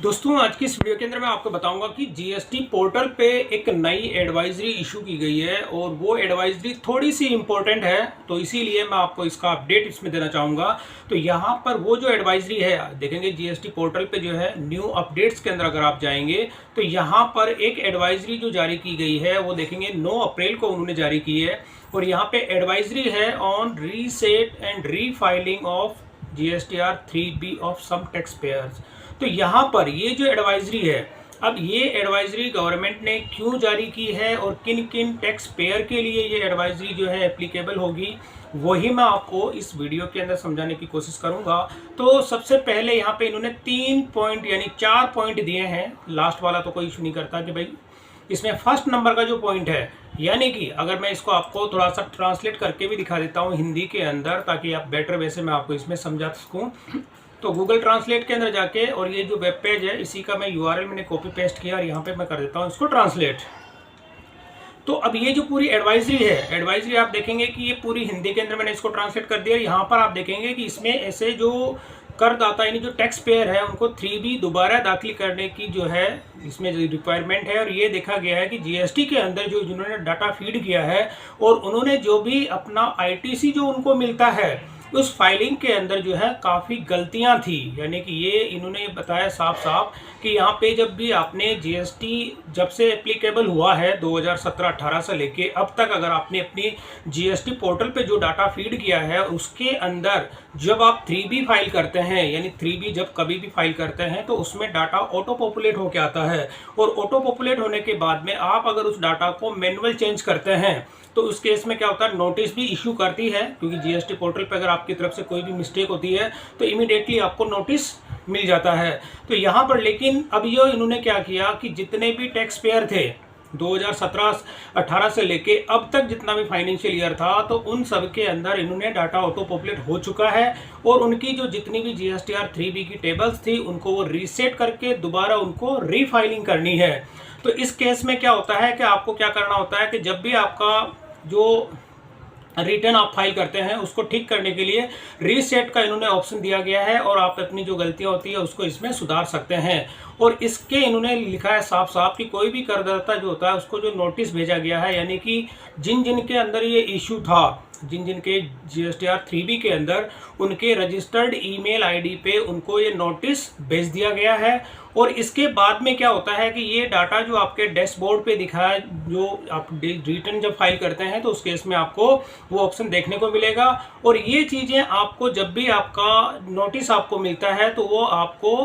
दोस्तों आज की इस वीडियो के अंदर मैं आपको बताऊंगा कि जीएसटी पोर्टल पे एक नई एडवाइजरी इशू की गई है और वो एडवाइजरी थोड़ी सी इम्पोर्टेंट है, तो इसीलिए मैं आपको इसका अपडेट इसमें देना चाहूँगा। तो यहाँ पर वो जो एडवाइजरी है, देखेंगे जीएसटी पोर्टल पे जो है न्यू अपडेट्स के अंदर अगर आप जाएंगे तो यहाँ पर एक एडवाइजरी जो जारी की गई है वो देखेंगे 9 अप्रैल को उन्होंने जारी की है। और यहाँ पे एडवाइजरी है on reset and refiling of GSTR 3B of some taxpayers. तो यहाँ पर ये जो एडवाइजरी है, अब ये एडवाइजरी गवर्नमेंट ने क्यों जारी की है और किन किन टैक्स पेयर के लिए ये एडवाइजरी जो है एप्लीकेबल होगी, वही मैं आपको इस वीडियो के अंदर समझाने की कोशिश करूंगा। तो सबसे पहले यहाँ पे इन्होंने 3 पॉइंट यानी 4 पॉइंट दिए हैं। लास्ट वाला तो कोई इशू नहीं करता कि भाई इसमें फर्स्ट नंबर का जो पॉइंट है, यानी कि अगर मैं इसको आपको थोड़ा सा ट्रांसलेट करके भी दिखा देता हूँ हिंदी के अंदर, ताकि आप बेटर वे से मैं आपको इसमें समझा सकूँ। तो गूगल ट्रांसलेट के अंदर जाके, और ये जो वेब पेज है इसी का मैं यूआरएल मैंने कॉपी पेस्ट किया और यहाँ पे मैं कर देता हूँ इसको ट्रांसलेट। तो अब ये जो पूरी एडवाइजरी है, एडवाइजरी आप देखेंगे कि ये पूरी हिंदी के अंदर मैंने इसको ट्रांसलेट कर दिया। यहाँ पर आप देखेंगे कि इसमें ऐसे जो करदाता यानी जो टैक्स पेयर है उनको 3B दोबारा दाखिल करने की जो है इसमें रिक्वायरमेंट है। और ये देखा गया है कि जीएसटी के अंदर जो जिन्होंने डाटा फीड किया है और उन्होंने जो भी अपना आईटीसी जो उनको मिलता है उस फाइलिंग के अंदर जो है काफ़ी गलतियां थी। यानी कि ये इन्होंने बताया साफ साफ कि यहाँ पे जब भी आपने जीएसटी जब से एप्लीकेबल हुआ है 2017-18 से लेके अब तक, अगर आपने अपनी जीएसटी पोर्टल पे जो डाटा फीड किया है उसके अंदर जब आप 3B फाइल करते हैं, यानी 3B जब कभी भी फाइल करते हैं तो उसमें डाटा ऑटो पॉपुलेट होके आता है। और ऑटो पॉपुलेट होने के बाद में आप अगर उस डाटा को मैनुअल चेंज करते हैं तो उस केस में क्या होता है, नोटिस भी इशू करती है, क्योंकि जीएसटी पोर्टल पे अगर आपकी तरफ से कोई भी मिस्टेक होती है तो इमीडिएटली आपको नोटिस मिल जाता है। तो यहाँ पर लेकिन अब ये इन्होंने क्या किया कि जितने भी टैक्स पेयर थे 2017-18 से लेके अब तक जितना भी फाइनेंशियल ईयर था, तो उन सब के अंदर इन्होंने डाटा ऑटो पॉपुलेट हो चुका है और उनकी जो जितनी भी GSTR 3B की टेबल्स थी उनको वो रीसेट करके दोबारा उनको रीफाइलिंग करनी है। तो इस केस में क्या होता है कि आपको क्या करना होता है कि जब भी आपका जो रिटर्न आप फाइल करते हैं उसको ठीक करने के लिए रीसेट का इन्होंने ऑप्शन दिया गया है और आप अपनी जो गलतियां होती है उसको इसमें सुधार सकते हैं। और इसके इन्होंने लिखा है साफ साफ कि कोई भी करदाता जो होता है उसको जो नोटिस भेजा गया है, यानी कि जिन जिन के अंदर ये इशू था, जिन जिन के GSTR 3B के अंदर, उनके रजिस्टर्ड ईमेल आईडी पे उनको ये नोटिस भेज दिया गया है। और इसके बाद में क्या होता है कि ये डाटा जो आपके डैशबोर्ड पे दिखा है, जो आप रिटर्न जब फाइल करते हैं तो उस केस में आपको वो ऑप्शन देखने को मिलेगा। और ये चीज़ें आपको जब भी आपका नोटिस आपको मिलता है तो वो आपको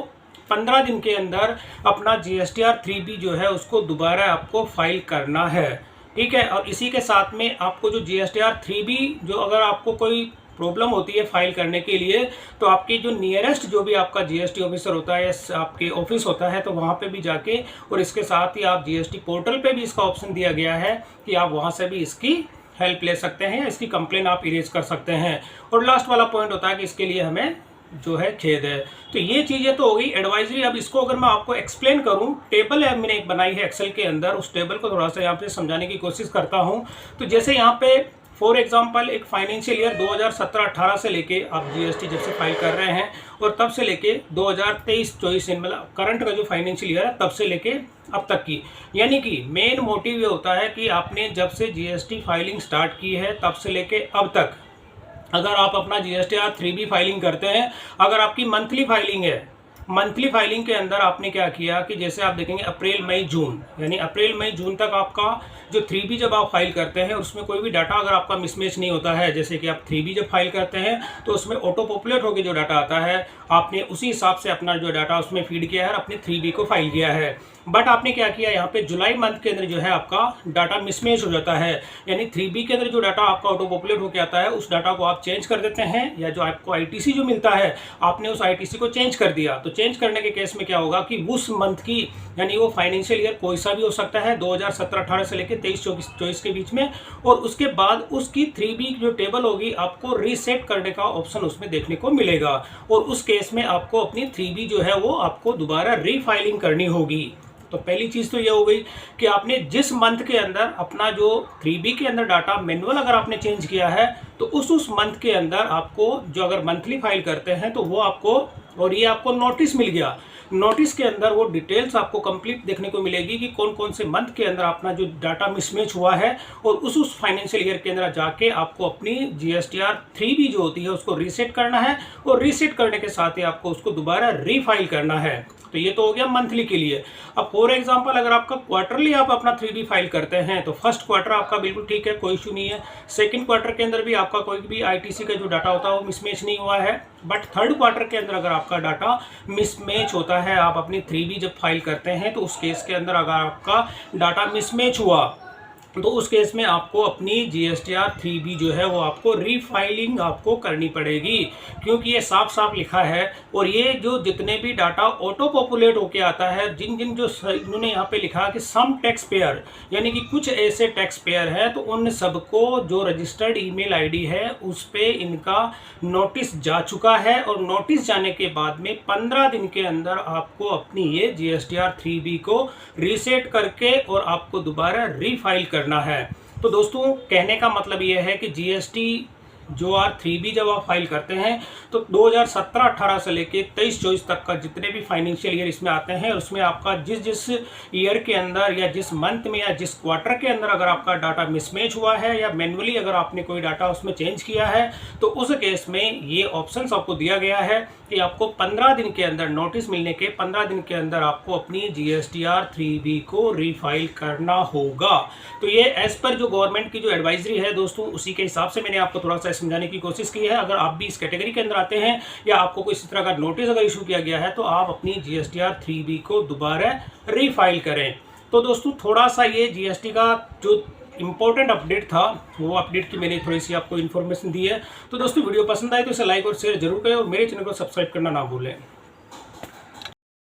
15 दिन के अंदर अपना GSTR 3B जो है उसको दोबारा आपको फाइल करना है, ठीक है। और इसी के साथ में आपको जो GSTR 3B जो अगर आपको कोई प्रॉब्लम होती है फाइल करने के लिए, तो आपके जो नियरेस्ट जो भी आपका जीएसटी ऑफिसर होता है या आपके ऑफिस होता है तो वहाँ पे भी जाके, और इसके साथ ही आप जीएसटी पोर्टल पे भी इसका ऑप्शन दिया गया है कि आप वहाँ से भी इसकी हेल्प ले सकते हैं, इसकी कंप्लेन आप इरेज कर सकते हैं। और लास्ट वाला पॉइंट होता है कि इसके लिए हमें जो है खेद है। तो ये चीज़ें तो हो गई एडवाइजरी। अब इसको अगर मैं आपको एक्सप्लेन करूं, टेबल है मैंने एक बनाई है एक्सेल के अंदर, उस टेबल को थोड़ा सा यहाँ पे समझाने की कोशिश करता हूं। तो जैसे यहाँ पे फॉर एग्जांपल एक फाइनेंशियल ईयर 2017-18 से लेके आप जीएसटी जब से फाइल कर रहे हैं और तब से लेके 2023-24 मतलब करंट का जो फाइनेंशियल ईयर है तब से लेके अब तक की, यानी कि मेन मोटिव ये होता है कि आपने जब से जीएसटी फाइलिंग स्टार्ट की है तब से लेके अब तक अगर आप अपना GSTR 3B फाइलिंग करते हैं, अगर आपकी मंथली फाइलिंग है, मंथली फाइलिंग के अंदर आपने क्या किया कि जैसे आप देखेंगे अप्रैल मई जून, यानी अप्रैल मई जून तक आपका जो 3B जब आप फाइल करते हैं उसमें कोई भी डाटा अगर आपका मिसमैच नहीं होता है, जैसे कि आप 3B जब फाइल करते हैं तो उसमें ऑटो पॉपुलेट होकर जो डाटा आता है आपने उसी हिसाब से अपना जो डाटा उसमें फीड किया है और अपने 3B को फाइल किया है। बट आपने क्या किया यहाँ पे जुलाई मंथ के अंदर जो है आपका डाटा मिसमैच हो जाता है, यानी 3B के अंदर जो डाटा आपका ऑटो पॉपुलेट होकर आता है उस डाटा को आप चेंज कर देते हैं, या जो आपको आईटीसी जो मिलता है आपने उस आईटीसी को चेंज कर दिया। तो चेंज करने के केस में क्या होगा कि उस मंथ की, यानी वो फाइनेंशियल ईयर कोई सा भी हो सकता है 2017-18 से लेकर 23-24 के बीच में, और उसके बाद उसकी 3B जो टेबल होगी आपको रीसेट करने का ऑप्शन उसमें देखने को मिलेगा। और उस केस में आपको अपनी 3B जो है वो आपको दोबारा रीफाइलिंग करनी होगी। तो पहली चीज़ तो ये हो गई कि आपने जिस मंथ के अंदर अपना जो 3B के अंदर डाटा मैनुअल अगर आपने चेंज किया है तो उस मंथ के अंदर आपको जो अगर मंथली फाइल करते हैं तो वो आपको, और ये आपको नोटिस मिल गया नोटिस के अंदर वो डिटेल्स आपको कंप्लीट देखने को मिलेगी कि कौन कौन से मंथ के अंदर अपना जो डाटा मिसमैच हुआ है, और उस फाइनेंशियल ईयर के अंदर जाके आपको अपनी GSTR 3B जो होती है उसको रीसेट करना है, और रीसेट करने के साथ ही आपको उसको दोबारा रीफाइल करना है। तो ये तो हो गया मंथली के लिए। अब फॉर एग्जांपल अगर आपका क्वार्टरली आप अपना 3D फाइल करते हैं तो फर्स्ट क्वार्टर आपका बिल्कुल ठीक है, कोई इशू नहीं है। सेकंड क्वार्टर के अंदर भी आपका कोई भी ITC का जो डाटा होता है वो मिसमैच नहीं हुआ है। बट थर्ड क्वार्टर के अंदर अगर आपका डाटा मिसमैच होता है, आप अपनी 3B जब फाइल करते हैं तो उस केस के अंदर अगर आपका डाटा मिसमैच हुआ तो उस केस में आपको अपनी GSTR 3B जो है वो आपको रीफाइलिंग आपको करनी पड़ेगी, क्योंकि ये साफ साफ लिखा है। और ये जो जितने भी डाटा ऑटो पॉपुलेट होके आता है, जिन जिन जो इन्होंने यहाँ पे लिखा कि सम टैक्स पेयर, यानी कि कुछ ऐसे टैक्स पेयर है, तो उन सबको जो रजिस्टर्ड ईमेल आईडी है उस पे इनका नोटिस जा चुका है, और नोटिस जाने के बाद में 15 दिन के अंदर आपको अपनी ये GSTR 3B को रीसेट करके और आपको दोबारा रीफाइल करना है। तो दोस्तों कहने का मतलब यह है कि GSTR 3B जब आप फाइल करते हैं तो 2017-18 से लेके 23-24 तक का जितने भी फाइनेंशियल ईयर इसमें आते हैं, उसमें आपका जिस जिस ईयर के अंदर या जिस मंथ में या जिस क्वार्टर के अंदर अगर आपका डाटा मिसमैच हुआ है या मैन्युअली अगर आपने कोई डाटा उसमें चेंज किया है, तो उस केस में ये ऑप्शंस आपको दिया गया है कि आपको 15 दिन के अंदर, नोटिस मिलने के 15 दिन के अंदर आपको अपनी GSTR 3B को रीफाइल करना होगा। तो ये एज पर जो गवर्नमेंट की जो एडवाइजरी है दोस्तों, उसी के हिसाब से मैंने आपको थोड़ा सा समझाने की कोशिश की है। अगर आप भी इस कैटेगरी के अंदर आते हैं या आपको कोई इस तरह का नोटिस अगर इशू किया गया है तो आप अपनी GSTR 3B को दोबारा रीफाइल करें। तो दोस्तों थोड़ा सा ये GST का जो इंपॉर्टेंट अपडेट था वो अपडेट की मैंने थोड़ी सी आपको इन्फॉर्मेशन दी है। तो दोस्तों वीडियो पसंद आए तो इसे लाइक और शेयर जरूर करें, और मेरे चैनल को सब्सक्राइब करना ना भूलें।